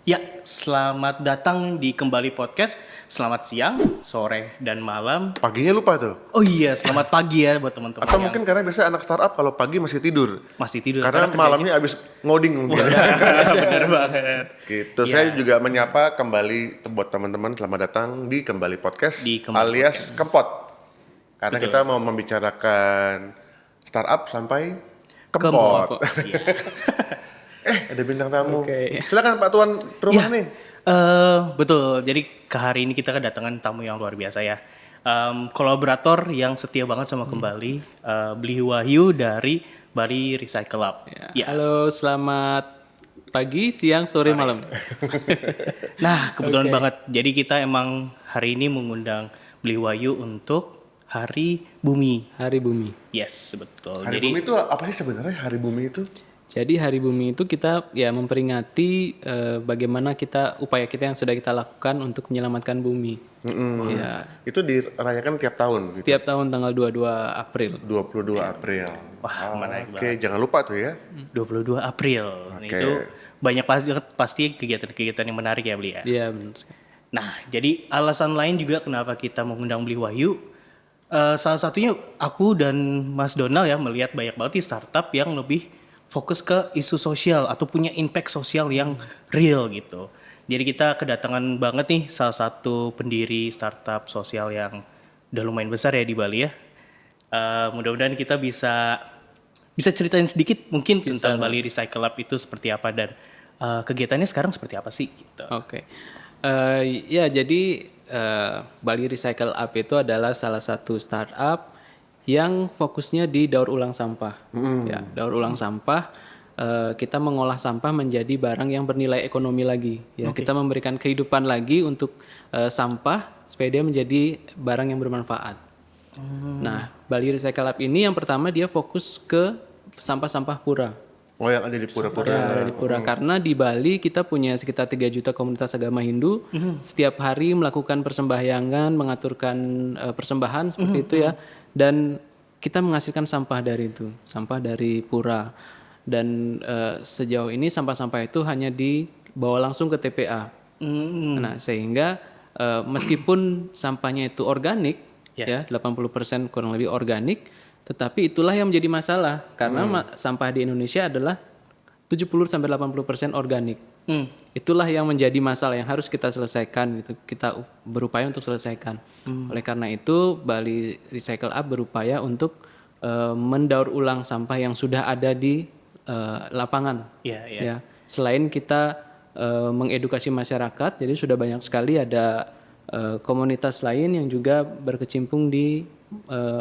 Ya, selamat datang di Kembali Podcast. Selamat siang, sore, dan malam. Paginya lupa tuh. Oh iya, selamat pagi ya buat teman-teman Atau yang mungkin karena biasa anak startup kalau pagi masih tidur. masih tidur. Karena malamnya abis ngoding mungkin. Bener banget. Gitu. Iya. Saya juga menyapa kembali buat teman-teman, selamat datang di Kembali Podcast Di Kembali alias Podcast. Kempot. Karena Betul. kita mau membicarakan startup sampai Kempot. Kempot. Iya. Ada bintang tamu. Oke. Silakan Pak Tuan rumah Ya, nih. betul. Jadi hari ini kita kedatangan tamu yang luar biasa ya. Kolaborator yang setia banget sama Kembali, Bli Wahyu dari Bali Recycle Lab. Ya. Halo, selamat pagi, siang, sore, malam. Nah, kebetulan banget. Jadi kita emang hari ini mengundang Bli Wahyu untuk Hari Bumi. Hari Bumi. Yes, betul. Hari Jadi Bumi itu apa sih sebenarnya Hari Bumi itu? Jadi Hari Bumi itu kita ya memperingati bagaimana upaya kita yang sudah kita lakukan untuk menyelamatkan bumi. Ya, Itu dirayakan tiap tahun gitu. setiap tahun tanggal 22 April. 22 April. Wah, menarik Oke, jangan lupa tuh ya. 22 April. Itu banyak pasti kegiatan-kegiatan yang menarik ya, Bli ya. Iya, benar sekali. Nah, jadi alasan lain juga kenapa kita mengundang Bli Wahyu, salah satunya aku dan Mas Donald ya melihat banyak banget di startup yang lebih fokus ke isu sosial atau punya impact sosial yang real gitu. Jadi kita kedatangan banget nih salah satu pendiri startup sosial yang udah lumayan besar ya di Bali ya. Mudah-mudahan kita bisa ceritain sedikit mungkin tentang Bali Recycle Lab itu seperti apa dan kegiatannya sekarang seperti apa sih gitu. Oke. Ya, jadi Bali Recycle Up itu adalah salah satu startup yang fokusnya di daur ulang sampah. Ya, daur ulang sampah, kita mengolah sampah menjadi barang yang bernilai ekonomi lagi. Ya, kita memberikan kehidupan lagi untuk sampah supaya dia menjadi barang yang bermanfaat. Nah, Bali Recycle Lab ini yang pertama dia fokus ke sampah-sampah pura. Oh, yang ada di pura-pura. Yang ada di pura. Karena di Bali kita punya sekitar 3 juta komunitas agama Hindu. Setiap hari melakukan persembahyangan, mengaturkan persembahan seperti itu ya. Dan kita menghasilkan sampah dari itu, sampah dari pura. Dan sejauh ini sampah-sampah itu hanya dibawa langsung ke TPA. Nah, sehingga meskipun sampahnya itu organik, ya 80% kurang lebih organik, tetapi itulah yang menjadi masalah karena sampah di Indonesia adalah 70-80% organik. Itulah yang menjadi masalah yang harus kita selesaikan gitu. Kita berupaya untuk selesaikan. Oleh karena itu Bali Recycle Up berupaya untuk mendaur ulang sampah yang sudah ada di lapangan. Ya. Selain kita mengedukasi masyarakat, jadi sudah banyak sekali ada komunitas lain yang juga berkecimpung di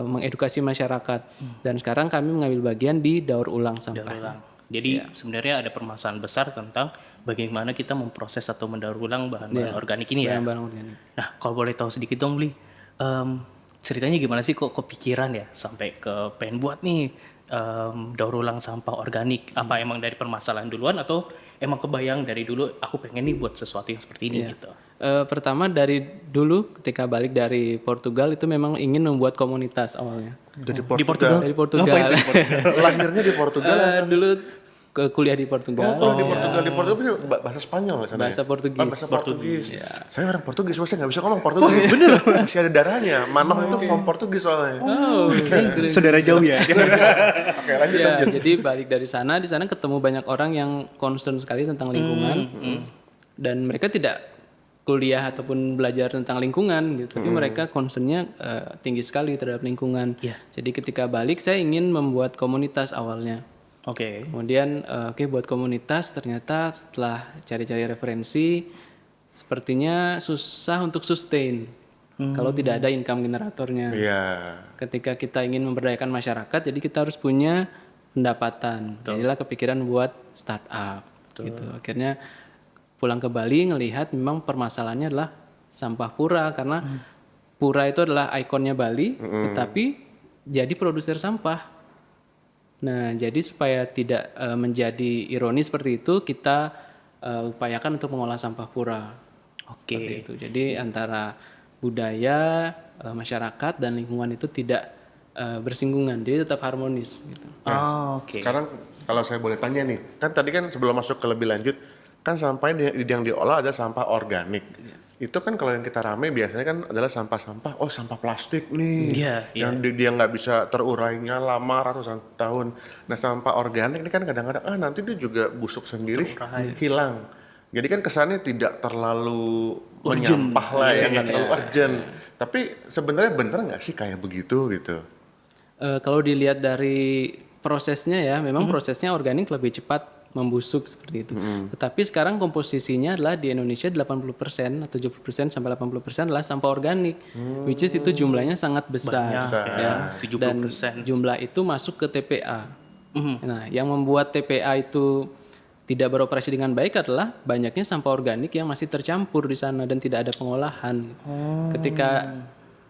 mengedukasi masyarakat. Dan sekarang kami mengambil bagian di daur ulang sampah. Jadi sebenarnya ada permasalahan besar tentang bagaimana kita memproses atau mendaur ulang bahan-bahan organik ini ya. Barang organik. Nah, kalau boleh tahu sedikit dong, Bli, ceritanya gimana sih kok kepikiran ya sampai ke pengen buat nih daur ulang sampah organik? Apa emang dari permasalahan duluan atau emang kebayang dari dulu aku pengen nih buat sesuatu yang seperti ini gitu? Pertama dari dulu ketika balik dari Portugal itu memang ingin membuat komunitas awalnya. Dari Di Portugal? Dari Portugal. Ngapain tuh di Portugal? Lahirnya di Portugal. Dulu ke kuliah di Portugal. Kalau di Portugal bisa bahasa Spanyol sana. Bahasa ya? Portugis. Bahasa Portugis. Saya orang Portugis, saya nggak bisa ngomong Portugis. Bener. Masih ada darahnya. Manoh itu from Portugis soalnya. Saudara jauh ya? Oke, lanjut. Ya, jadi balik dari sana, di sana ketemu banyak orang yang concern sekali tentang lingkungan. Dan mereka tidak kuliah ataupun belajar tentang lingkungan gitu, tapi mereka concernnya tinggi sekali terhadap lingkungan. Jadi ketika balik saya ingin membuat komunitas awalnya. Kemudian buat komunitas, ternyata setelah cari-cari referensi sepertinya susah untuk sustain kalau tidak ada income generatornya. Ketika kita ingin memberdayakan masyarakat, jadi kita harus punya pendapatan. Jadilah kepikiran buat startup gitu. Akhirnya pulang ke Bali ngelihat memang permasalahannya adalah sampah pura karena pura itu adalah ikonnya Bali, tetapi jadi produser sampah. Nah, jadi supaya tidak menjadi ironi seperti itu, kita upayakan untuk mengolah sampah pura. Seperti itu. Jadi antara budaya, masyarakat dan lingkungan itu tidak bersinggungan, jadi tetap harmonis. Gitu. Sekarang kalau saya boleh tanya nih, kan tadi kan sebelum masuk ke lebih lanjut, kan sampahnya yang diolah ada sampah organik. Itu kan kalau yang kita rame biasanya kan adalah sampah-sampah, oh sampah plastik nih, Iya, yang dia nggak bisa terurainya lama ratusan tahun. Nah sampah organik ini kan kadang-kadang nanti dia juga busuk sendiri, hilang. Jadi kan kesannya tidak terlalu menyampah lah ya, nggak terlalu urgent. Tapi sebenarnya bener nggak sih kayak begitu gitu? Kalau dilihat dari prosesnya ya, memang prosesnya organik lebih cepat membusuk seperti itu. Tetapi sekarang komposisinya adalah di Indonesia 80% atau 70% sampai 80% adalah sampah organik. Which is itu jumlahnya sangat besar. Ya. 70%. Dan jumlah itu masuk ke TPA. Nah, yang membuat TPA itu tidak beroperasi dengan baik adalah banyaknya sampah organik yang masih tercampur di sana dan tidak ada pengolahan. Ketika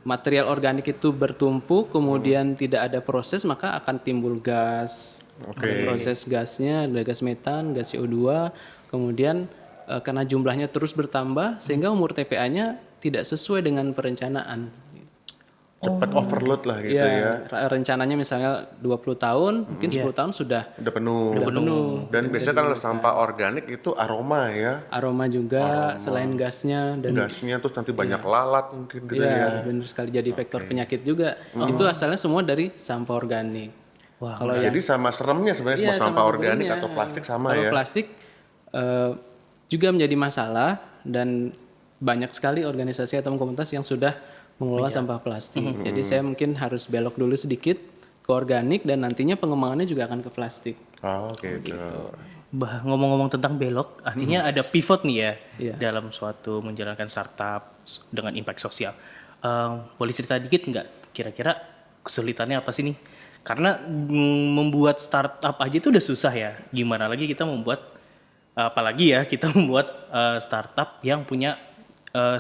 material organik itu bertumpuk, kemudian tidak ada proses, maka akan timbul gas. Ada proses gasnya, ada gas metan, gas CO2, kemudian karena jumlahnya terus bertambah, sehingga umur TPA-nya tidak sesuai dengan perencanaan. Cepat overload lah gitu ya. Rencananya misalnya 20 tahun, mungkin 10 tahun sudah Udah penuh. Dan biasanya kan sampah organik itu aroma ya. aroma juga, selain gasnya dan Gasnya terus nanti banyak lalat mungkin gitu ya. benar sekali jadi faktor penyakit juga. Itu asalnya semua dari sampah organik. Kalau jadi sama seremnya sebenarnya semua sampah organik sebenarnya. atau plastik sama Kalau ya. plastik juga menjadi masalah dan banyak sekali organisasi atau komunitas yang sudah mengelola sampah plastik. Jadi saya mungkin harus belok dulu sedikit ke organik dan nantinya pengembangannya juga akan ke plastik. Oh, gitu. Ngomong-ngomong tentang belok, artinya ada pivot nih ya Iya. dalam suatu menjalankan startup dengan impact sosial. Boleh cerita dikit nggak kira-kira kesulitannya apa sih nih? Karena membuat startup aja itu udah susah ya. Gimana lagi kita membuat, apalagi ya kita membuat startup yang punya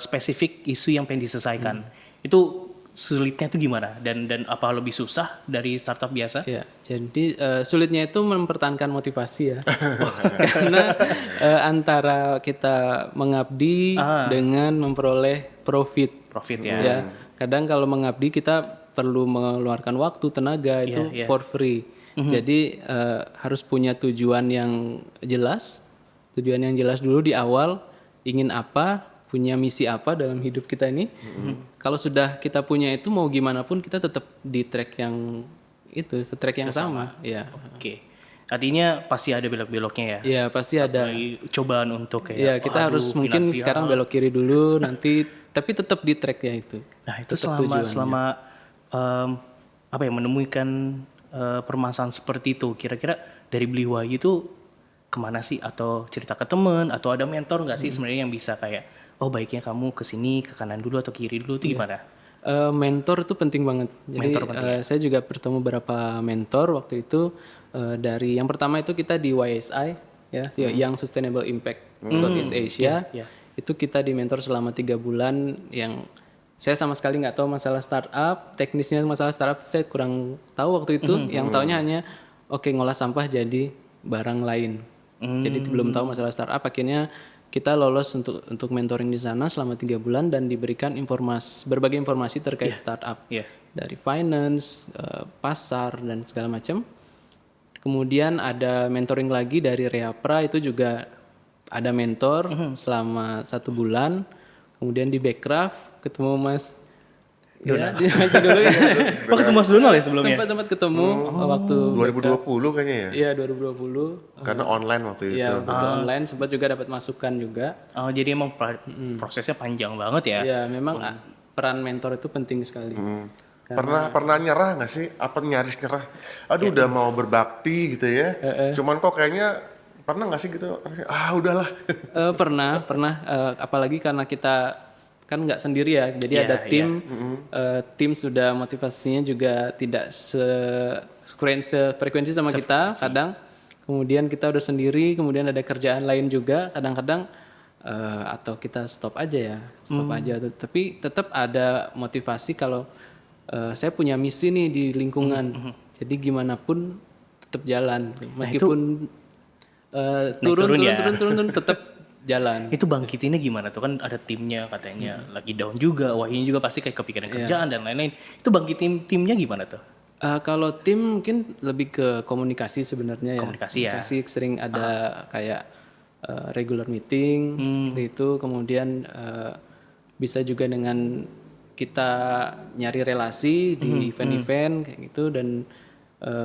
spesifik isu yang pengen diselesaikan. Itu sulitnya itu gimana? Dan apa lebih susah dari startup biasa? Ya, jadi sulitnya itu mempertahankan motivasi ya. Karena antara kita mengabdi dengan memperoleh profit. Profit ya. Ya, kadang kalau mengabdi kita perlu mengeluarkan waktu, tenaga itu for free. Jadi harus punya tujuan yang jelas. Tujuan yang jelas dulu di awal, ingin apa, punya misi apa dalam hidup kita ini. Kalau sudah kita punya itu, mau gimana pun kita tetap di track yang itu, track yang sama. Ya. Oke. Artinya pasti ada belok-beloknya ya. Iya, pasti ada. Apalagi cobaan untuk kayak Iya, kita harus mungkin finansial. sekarang belok kiri dulu, nanti tapi tetap di tracknya itu. Nah, itu Tetap selama apa ya, menemukan permasalahan seperti itu, kira-kira dari Beli Wahyu itu kemana sih? Atau cerita ke teman, atau ada mentor nggak sih sebenarnya yang bisa kayak, oh baiknya kamu ke sini, ke kanan dulu atau kiri dulu, itu gimana? Mentor itu penting banget. Jadi Mentor penting, saya juga bertemu beberapa mentor waktu itu. Dari yang pertama itu kita di YSI ya, Young Sustainable Impact Southeast Asia. Itu kita di mentor selama 3 bulan yang saya sama sekali nggak tahu masalah startup, teknisnya masalah startup saya kurang tahu waktu itu. Yang taunya hanya ngolah sampah jadi barang lain. Jadi belum tahu masalah startup. Akhirnya kita lolos untuk mentoring di sana selama 3 bulan dan diberikan berbagai informasi terkait startup dari finance, pasar dan segala macam. Kemudian ada mentoring lagi dari Reapra, itu juga ada mentor selama 1 bulan. Kemudian di Backcraft ketemu Mas Donald. Ya, dulu ya. Oh, ketemu Mas Donald ya sebelumnya? Sempat ketemu waktu 2020 kayaknya ya? Iya, 2020. Karena online waktu itu. Iya, waktu online sempat juga dapat masukan juga. Oh, jadi emang prosesnya panjang banget ya? Iya, memang peran mentor itu penting sekali. Pernah nyerah nggak sih? Apa nyaris nyerah? Aduh, udah mau berbakti gitu ya. Cuman kok kayaknya pernah nggak sih gitu? Udahlah. Pernah. Apalagi karena kita kan nggak sendiri ya. Jadi ada tim. Tim sudah motivasinya juga tidak sefrekuensi sama kita. Kadang kemudian kita udah sendiri. Kemudian ada kerjaan lain juga. Kadang-kadang atau kita stop aja. Tapi tetap ada motivasi kalau saya punya misi nih di lingkungan, jadi gimana pun tetap jalan, meskipun turun tetap jalan. Itu bangkitinnya gimana tuh? Kan ada timnya katanya lagi down juga, Wahyunya juga pasti kayak kepikiran kerjaan dan lain-lain. Itu bangkitin timnya gimana tuh? Kalau tim mungkin lebih ke komunikasi sebenarnya ya. Komunikasi sering ada kayak regular meeting seperti itu. Kemudian bisa juga dengan kita nyari relasi di event-event kayak gitu, dan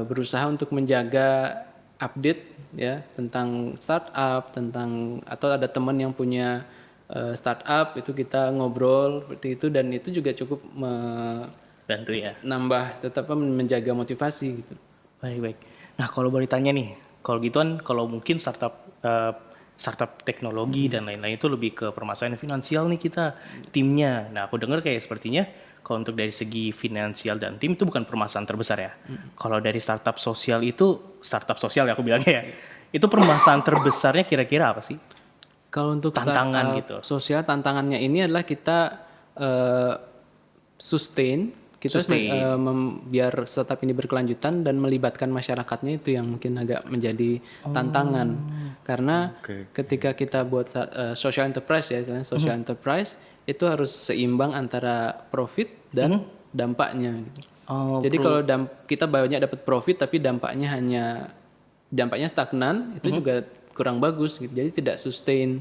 berusaha untuk menjaga update ya tentang startup, tentang atau ada teman yang punya startup, itu kita ngobrol seperti itu, dan itu juga cukup Bantu ya. nambah tetap menjaga motivasi gitu. Baik. Nah, kalau boleh tanya nih, kalau gituan, kalau mungkin startup teknologi dan lain-lain itu lebih ke permasalahan finansial nih kita timnya. Nah, aku dengar kayak sepertinya kalau untuk dari segi finansial dan tim itu bukan permasalahan terbesar ya. Kalau dari startup sosial ya aku bilangnya ya. Itu permasalahan terbesarnya kira-kira apa sih? Kalau untuk Tantangan startup gitu. sosial, tantangannya ini adalah kita sustain biar startup ini berkelanjutan dan melibatkan masyarakatnya, itu yang mungkin agak menjadi tantangan. Karena ketika kita buat social enterprise ya, social enterprise itu harus seimbang antara profit dan dampaknya gitu. Jadi kalau kita banyak dapat profit tapi dampaknya stagnan, itu juga kurang bagus gitu. Jadi tidak sustain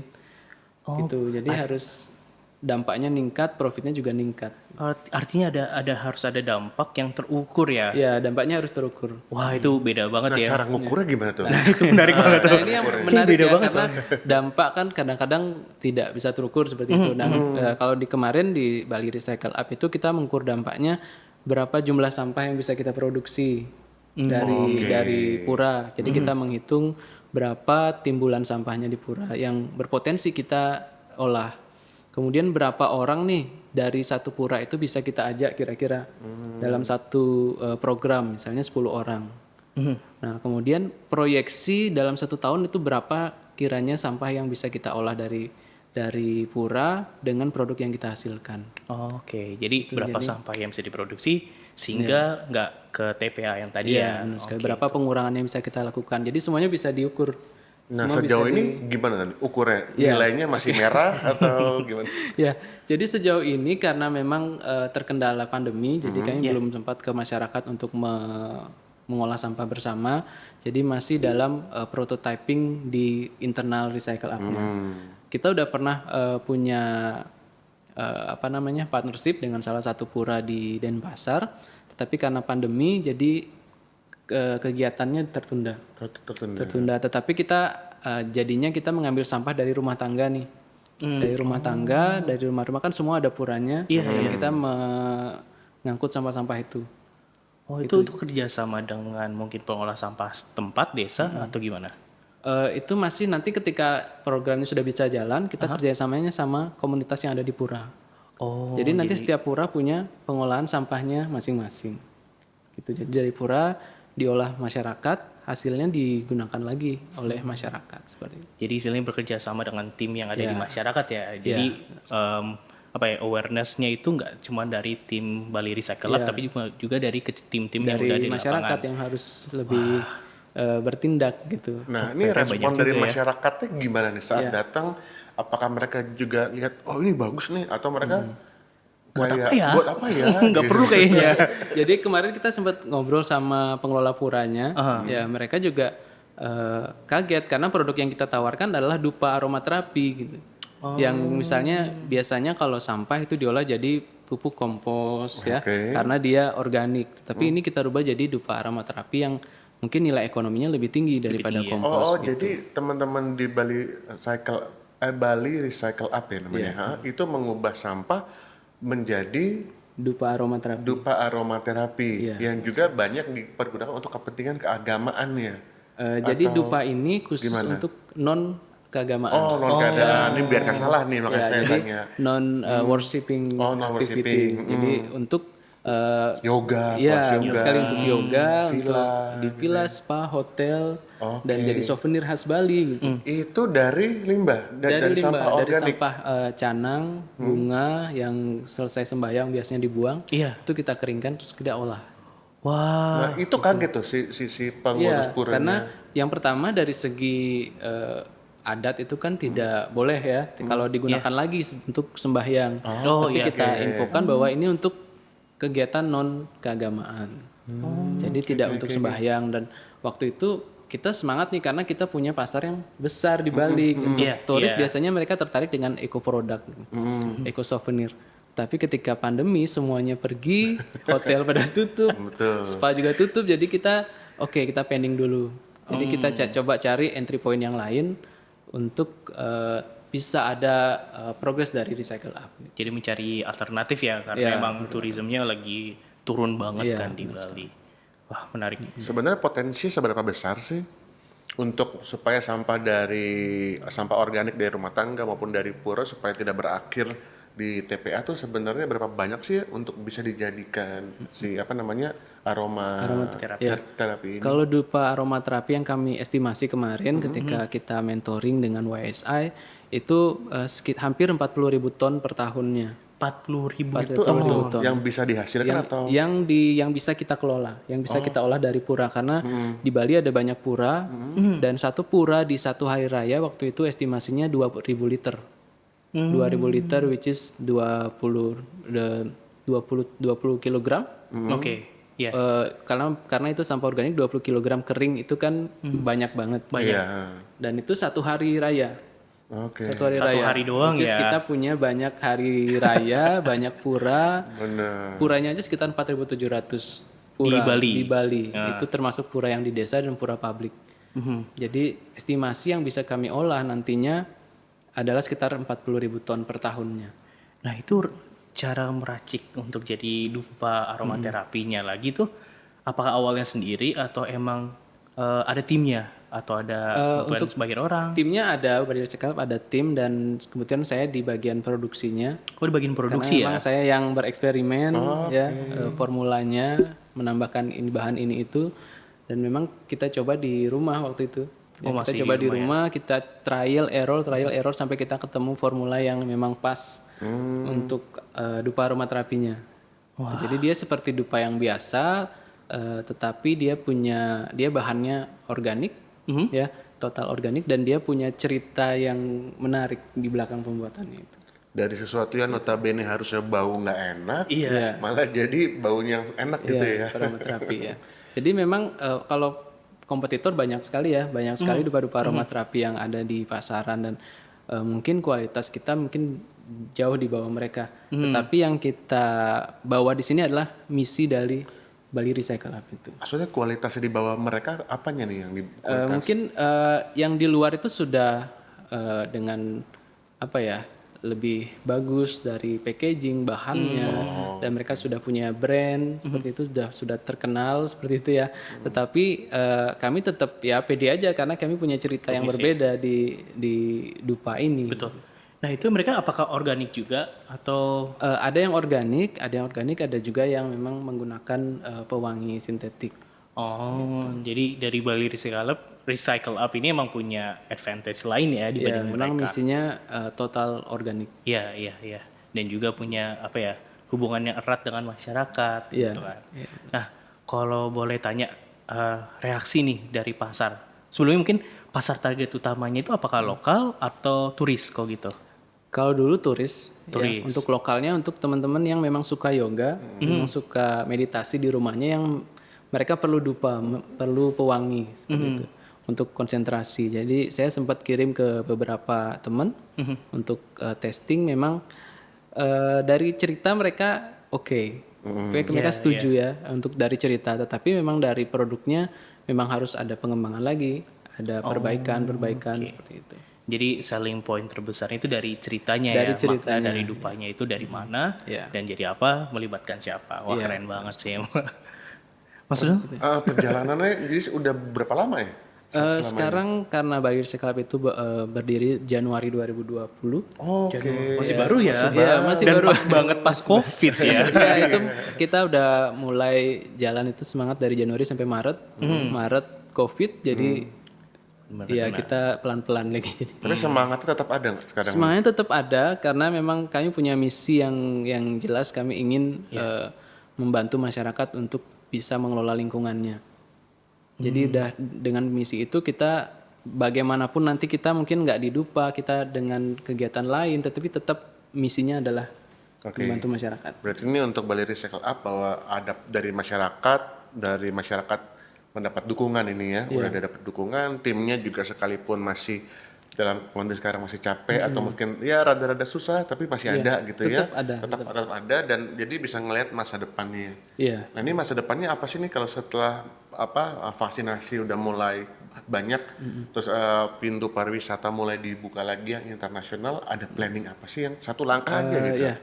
gitu. Jadi harus dampaknya ningkat, profitnya juga ningkat. Artinya harus ada dampak yang terukur ya. Ya, dampaknya harus terukur. Wah, itu beda banget ya. Cara ngukurnya gimana tuh? Itu menarik banget tuh. Nah, ini yang menarik beda ya, banget karena dampak kan kadang-kadang tidak bisa terukur seperti itu. Nah, kalau kemarin di Bali Recycle Up itu kita mengukur dampaknya berapa jumlah sampah yang bisa kita produksi dari pura. Jadi kita menghitung berapa timbulan sampahnya di pura yang berpotensi kita olah. Kemudian berapa orang nih dari satu pura itu bisa kita ajak kira-kira dalam satu program, misalnya 10 orang. Nah, kemudian proyeksi dalam 1 tahun itu berapa kiranya sampah yang bisa kita olah dari pura dengan produk yang kita hasilkan. Oke, jadi berapa sampah yang bisa diproduksi sehingga nggak ke TPA yang tadi ya. Berapa pengurangan yang bisa kita lakukan. Jadi semuanya bisa diukur. Nah, sejauh ini gimana nih ukurnya? Nilainya masih merah atau gimana? Ya, jadi sejauh ini karena memang terkendala pandemi, jadi kami belum sempat ke masyarakat untuk mengolah sampah bersama. Jadi masih dalam prototyping di internal Recycle Up-nya. Kita udah pernah punya partnership dengan salah satu pura di Denpasar, tetapi karena pandemi jadi kegiatannya tertunda. Tetapi kita jadinya kita mengambil sampah dari rumah tangga nih. Dari rumah tangga, dari rumah-rumah kan semua ada puranya. Kita mengangkut sampah-sampah itu. Itu kerjasama dengan mungkin pengolah sampah tempat desa atau gimana? Itu masih nanti ketika programnya sudah bisa jalan, kita kerjasamanya sama komunitas yang ada di pura. Jadi nanti setiap pura punya pengolahan sampahnya masing-masing. Gitu. Jadi dari pura diolah masyarakat, hasilnya digunakan lagi oleh masyarakat seperti itu. Jadi istilahnya bekerja sama dengan tim yang ada di masyarakat ya. Jadi awareness-nya itu nggak cuma dari tim Bali Recycle Up, tapi juga dari tim-tim yang udah di masyarakat lapangan. yang harus lebih bertindak gitu. Nah, ini respon dari masyarakatnya gimana nih saat datang? Apakah mereka juga lihat, oh ini bagus nih, atau mereka buat apa ya? Nggak perlu kayaknya. Jadi kemarin kita sempat ngobrol sama pengelola puranya, ya mereka juga kaget karena produk yang kita tawarkan adalah dupa aromaterapi gitu. Yang misalnya biasanya kalau sampah itu diolah jadi pupuk kompos ya, karena dia organik. Tapi ini kita rubah jadi dupa aromaterapi yang mungkin nilai ekonominya lebih tinggi daripada kompos. Gitu. Jadi teman-teman di Bali Recycle Up ya namanya, itu mengubah sampah menjadi dupa aromaterapi, yang juga banyak dipergunakan untuk kepentingan keagamaan ya. Jadi dupa ini khusus untuk non keagamaan. Non keagamaan. Ini biar nggak salah nih makanya saya tanya. Non worshipping activity. Jadi untuk yoga, sekali untuk yoga, untuk di villa, spa, hotel, dan jadi souvenir khas Bali gitu. Itu dari limbah, dari sampah organik. Dari sampah canang, bunga yang selesai sembahyang biasanya dibuang. Itu kita keringkan terus kita olah. Nah, itu kaget tuh si pengurus puranya. Karena yang pertama dari segi adat itu kan tidak boleh ya kalau digunakan lagi untuk sembahyang. Tapi kita infokan bahwa ini untuk kegiatan non keagamaan. Jadi tidak untuk sembahyang, dan waktu itu kita semangat nih karena kita punya pasar yang besar di Bali. Untuk Iya, turis iya. biasanya mereka tertarik dengan eco produk, eco souvenir. Tapi ketika pandemi semuanya pergi, hotel pada tutup, Betul. spa juga tutup. Jadi kita kita pending dulu. Jadi kita coba cari entry point yang lain untuk bisa ada progres dari Recycle Up. Jadi mencari alternatif ya karena Iya, emang turismenya lagi turun banget Iya, kan di Bali. Wah, menarik. Sebenarnya potensi seberapa besar sih untuk supaya sampah organik dari rumah tangga maupun dari pura supaya tidak berakhir di TPA tuh sebenarnya berapa banyak sih untuk bisa dijadikan aroma terapi ini? Kalau dupa aromaterapi yang kami estimasi kemarin ketika kita mentoring dengan YSI itu hampir 40.000 ton per tahunnya. 40.000 Itu ton. yang bisa dihasilkan atau yang bisa kita kelola, yang bisa kita olah dari pura karena di Bali ada banyak pura dan satu pura di satu hari raya waktu itu estimasinya 2.000 liter. 2.000 liter which is 20 kilogram. Oke. Ya. Karena itu sampah organik 20 kg kering itu kan banyak banget. Iya. Dan itu satu hari raya. Oke. Satu hari Satu raya. hari doang Which is ya. kita punya banyak hari raya, banyak pura. Benar. Puranya aja sekitar 4.700 pura Di Bali. Itu termasuk pura yang di desa dan pura publik. Jadi estimasi yang bisa kami olah nantinya adalah sekitar 40.000 ton per tahunnya. Nah, itu cara meracik untuk jadi dupa aromaterapinya lagi tuh apakah awalnya sendiri atau emang ada timnya atau ada untuk sebagian orang? Timnya ada, Bali Recycle Up ada tim dan kemudian saya di bagian produksinya. Oh, di bagian produksi Karena memang saya yang bereksperimen formulanya menambahkan ini bahan ini itu dan memang kita coba di rumah waktu itu. Oh, Kita masih coba di di rumah, kita trial error sampai kita ketemu formula yang memang pas untuk dupa aromaterapinya. Jadi dia seperti dupa yang biasa tetapi dia bahannya organik ya, total organik dan dia punya cerita yang menarik di belakang pembuatannya itu. Dari sesuatu yang notabene harusnya bau nggak enak, Iya. malah jadi baunya enak gitu ya. Aromaterapi ya. Jadi memang kalau kompetitor banyak sekali dupa-dupa aromaterapi yang ada di pasaran dan mungkin kualitas kita mungkin jauh di bawah mereka. Tetapi yang kita bawa di sini adalah misi dari Bali Recycle Up itu. Maksudnya kualitasnya di bawah mereka apanya nih yang di Mungkin yang di luar itu sudah dengan lebih bagus dari packaging bahannya dan mereka sudah punya brand seperti itu sudah terkenal seperti itu ya. Tetapi kami tetap ya pede aja karena kami punya cerita yang berbeda di dupa ini. Betul. Nah, itu mereka apakah organik juga atau Ada yang organik, ada juga yang memang menggunakan pewangi sintetik. jadi dari Bali Recycle Up ini emang punya advantage lain ya dibanding Memang mereka. misinya total organik. Iya. Dan juga punya hubungan yang erat dengan masyarakat Iya. gitu kan. Nah, kalau boleh tanya reaksi nih dari pasar. Sebelumnya mungkin pasar target utamanya itu apakah lokal atau turis kok gitu? Kalau dulu turis. Turis. Ya, untuk lokalnya untuk teman-teman yang memang suka yoga, memang suka meditasi di rumahnya yang mereka perlu dupa, perlu pewangi seperti itu untuk konsentrasi. Jadi saya sempat kirim ke beberapa teman untuk testing. Memang dari cerita mereka mereka setuju ya untuk dari cerita. Tetapi memang dari produknya memang harus ada pengembangan lagi, ada perbaikan seperti itu. Jadi selling point terbesarnya itu dari ceritanya Dari ya, ceritanya. makna dari dupanya itu dari mana dan jadi apa, melibatkan siapa. Wah, keren banget sih. Mas Dul? perjalanannya jadi udah berapa lama ya? Sekarang karena Bali Recycle Up itu berdiri Januari 2020. Masih baru ya? Masih dan baru. pas banget pas COVID ya. Ya itu kita udah mulai jalan itu semangat dari Januari sampai Maret. Maret COVID jadi kita pelan-pelan lagi jadi. Tapi semangatnya tetap ada nggak sekarang? Semangatnya tetap ada karena memang kami punya misi yang jelas. Kami ingin membantu masyarakat untuk bisa mengelola lingkungannya. Jadi udah dengan misi itu kita bagaimanapun nanti kita mungkin nggak di dupa, kita dengan kegiatan lain, tetapi tetap misinya adalah membantu masyarakat. Berarti ini untuk Bali Recycle Up bahwa ada dari masyarakat mendapat dukungan ini ya, udah dapat dukungan, timnya juga sekalipun masih dalam kondisi sekarang masih capek atau mungkin ya rada-rada susah tapi masih ada gitu tetap ya, ada, tetap ada dan jadi bisa ngelihat masa depannya. Iya. Nah ini masa depannya apa sih nih kalau setelah vaksinasi udah mulai banyak, terus pintu pariwisata mulai dibuka lagi yang internasional, ada planning apa sih yang satu langkah aja gitu? Ya.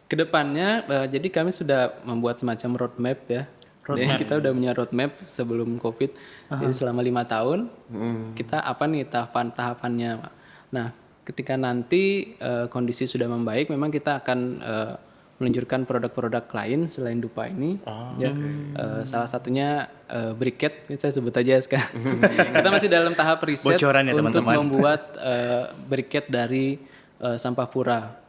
Kedepannya, jadi kami sudah membuat semacam roadmap ya. Jadi kita udah punya roadmap sebelum COVID. Jadi selama 5 tahun kita apa nih tahapan-tahapannya. Nah, ketika nanti kondisi sudah membaik, memang kita akan meluncurkan produk-produk lain selain dupa ini. Salah satunya briquette, saya sebut aja sekarang. Kita masih dalam tahap riset Bocoran ya, untuk teman-teman. membuat briquette dari sampah pura.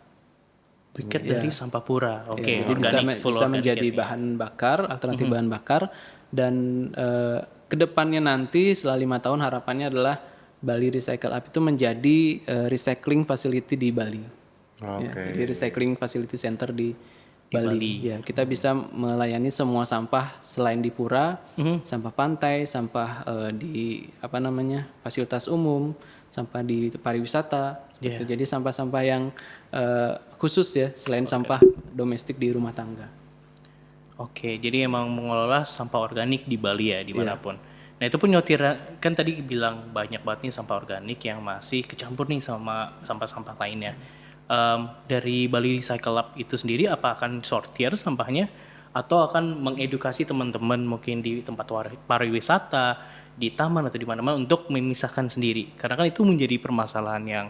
Briquette dari sampah pura. Oke, Jadi organik, full bisa organic menjadi ya. bahan bakar, alternatif bahan bakar, dan kedepannya nanti setelah 5 tahun harapannya adalah Bali Recycle Up itu menjadi recycling facility di Bali. Ya, jadi recycling facility center di Bali. Ya, kita bisa melayani semua sampah selain di pura, sampah pantai, sampah di fasilitas umum, sampah di pariwisata. Gitu. Jadi sampah-sampah yang khusus ya, selain sampah domestik di rumah tangga. Oke, jadi emang mengelola sampah organik di Bali ya, dimanapun. Nah itu pun nyotir, kan tadi bilang banyak banget nih sampah organik yang masih kecampur nih sama sampah-sampah lainnya. Dari Bali Recycle Lab itu sendiri apa akan sortir sampahnya atau akan mengedukasi teman-teman mungkin di tempat pariwisata, di taman atau di mana-mana untuk memisahkan sendiri? Karena kan itu menjadi permasalahan yang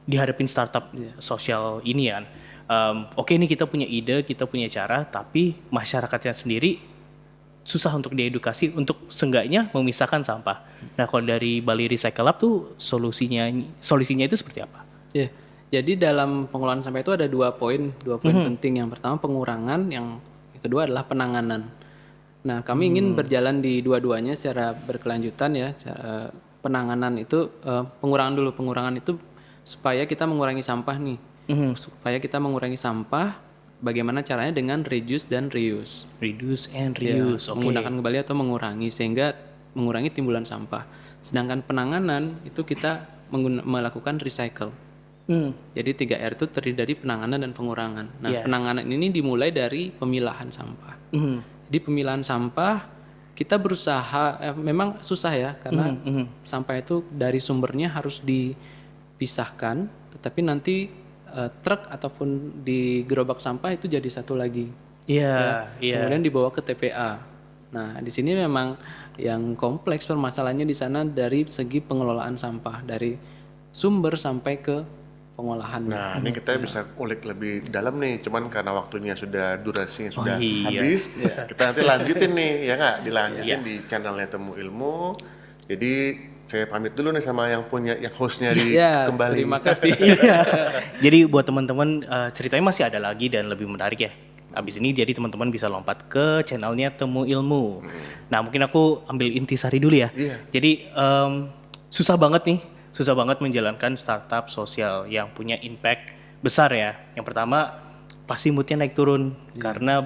dihadapin startup sosial ini kan. Oke ini kita punya ide, kita punya cara, tapi masyarakatnya sendiri susah untuk diedukasi untuk seenggaknya memisahkan sampah. Nah kalau dari Bali Recycle Lab tuh solusinya itu seperti apa? Ya, jadi dalam pengelolaan sampah itu ada dua poin penting. Yang pertama pengurangan, yang kedua adalah penanganan. Nah kami ingin berjalan di dua-duanya secara berkelanjutan ya. Penanganan itu pengurangan itu supaya kita mengurangi sampah nih. Supaya kita mengurangi sampah, bagaimana caranya dengan reduce dan reuse. Reduce and reuse, Ya, menggunakan kembali atau mengurangi sehingga mengurangi timbulan sampah. Sedangkan penanganan itu kita melakukan recycle. Jadi 3R itu terdiri dari penanganan dan pengurangan. Nah, penanganan ini dimulai dari pemilahan sampah. Jadi pemilahan sampah kita berusaha, memang susah ya karena sampah itu dari sumbernya harus dipisahkan, tetapi nanti truk ataupun di gerobak sampah itu jadi satu lagi. Kemudian dibawa ke TPA. Nah, di sini memang yang kompleks permasalahannya di sana dari segi pengelolaan sampah dari sumber sampai ke pengolahan. Nah, ini kita bisa ulik lebih dalam nih, cuman karena waktunya durasinya sudah habis, kita nanti lanjutin nih, ya nggak? Dilanjutin di channelnya Temu Ilmu. Jadi saya pamit dulu nih sama yang hostnya kembali. Terima kasih. Jadi buat teman-teman ceritanya masih ada lagi dan lebih menarik ya. Abis ini jadi teman-teman bisa lompat ke channelnya Temu Ilmu. Nah mungkin aku ambil intisari dulu ya. Jadi susah banget menjalankan startup sosial yang punya impact besar ya. Yang pertama pasti moodnya naik turun karena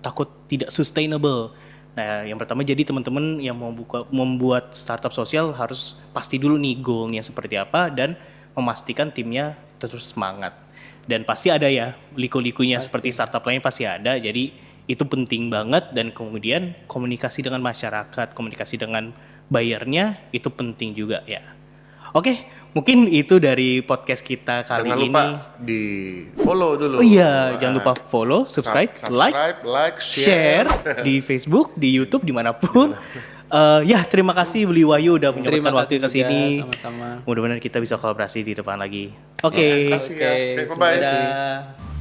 takut tidak sustainable. Nah yang pertama jadi teman-teman yang mau membuat startup sosial harus pasti dulu nih goalnya seperti apa dan memastikan timnya terus semangat. Dan pasti ada ya liku-likunya seperti startup lain pasti ada. Jadi itu penting banget dan kemudian komunikasi dengan masyarakat, komunikasi dengan buyernya itu penting juga ya. Oke, mungkin itu dari podcast kita kali ini. Jangan lupa di follow dulu. Oh iya, jangan lupa follow, subscribe, like, share di Facebook, di YouTube, dimanapun. Ya, terima kasih Beli Wahyu udah menyempatkan waktu ke sini. Sama-sama. Mudah-mudahan kita bisa kolaborasi di depan lagi. Oke. Terima kasih ya. Oke, bye-bye. Dadah.